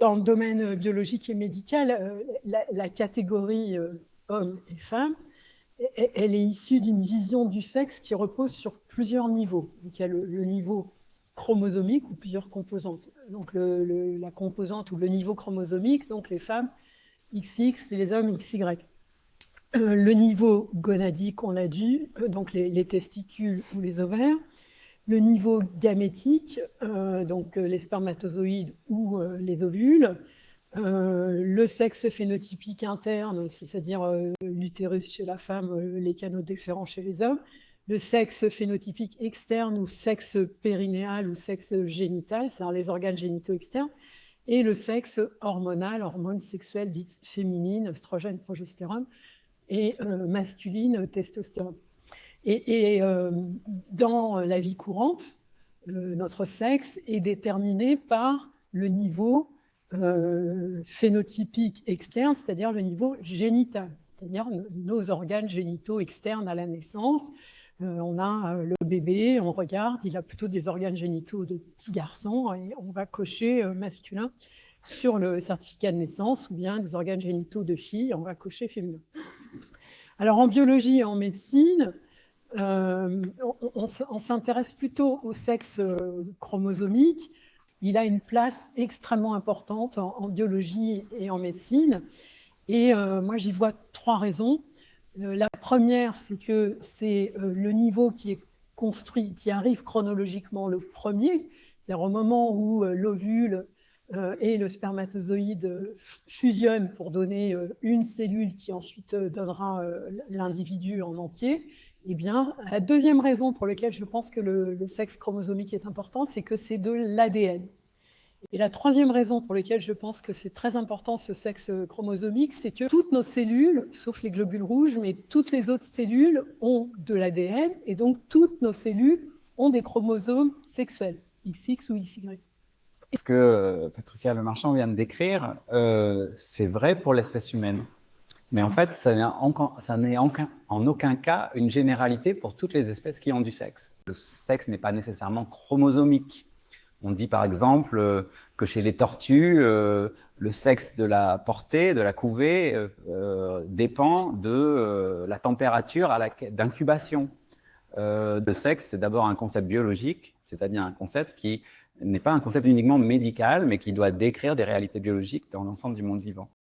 dans le domaine biologique et médical, la catégorie hommes et femmes, elle est issue d'une vision du sexe qui repose sur plusieurs niveaux. Donc, il y a le niveau chromosomique ou plusieurs composantes. Donc, la composante ou le niveau chromosomique, donc les femmes XX et les hommes XY. Le niveau gonadique, on l'a dit, donc les testicules ou les ovaires. Le niveau gamétique, donc les spermatozoïdes ou les ovules. Le sexe phénotypique interne, c'est-à-dire l'utérus chez la femme, les canaux déférents chez les hommes. Le sexe phénotypique externe ou sexe périnéal ou sexe génital, c'est-à-dire les organes génitaux externes. Et le sexe hormonal, hormones sexuelles dites féminines, oestrogène, progestérone, et masculine, testostérone. Et dans la vie courante, notre sexe est déterminé par le niveau phénotypique externe, c'est-à-dire le niveau génital, c'est-à-dire nos organes génitaux externes à la naissance. On a le bébé, on regarde, il a plutôt des organes génitaux de petit garçon et on va cocher masculin sur le certificat de naissance, ou bien des organes génitaux de fille, on va cocher féminin. Alors en biologie et en médecine, on s'intéresse plutôt au sexe chromosomique. Il a une place extrêmement importante en biologie et en médecine. Et moi, j'y vois trois raisons. La première, c'est que c'est le niveau qui est construit, qui arrive chronologiquement le premier, c'est-à-dire au moment où l'ovule et le spermatozoïde fusionnent pour donner une cellule qui ensuite donnera l'individu en entier. Eh bien, la deuxième raison pour laquelle je pense que le sexe chromosomique est important, c'est que c'est de l'ADN. Et la troisième raison pour laquelle je pense que c'est très important ce sexe chromosomique, c'est que toutes nos cellules, sauf les globules rouges, mais toutes les autres cellules ont de l'ADN, et donc toutes nos cellules ont des chromosomes sexuels, XX ou XY. Ce que Patricia Lemarchand vient de décrire, c'est vrai pour l'espèce humaine. Mais en fait, ça n'est en aucun cas une généralité pour toutes les espèces qui ont du sexe. Le sexe n'est pas nécessairement chromosomique. On dit par exemple que chez les tortues, le sexe de la portée, de la couvée, dépend de la température d'incubation. Le sexe, c'est d'abord un concept biologique, c'est-à-dire un concept qui n'est pas un concept uniquement médical, mais qui doit décrire des réalités biologiques dans l'ensemble du monde vivant.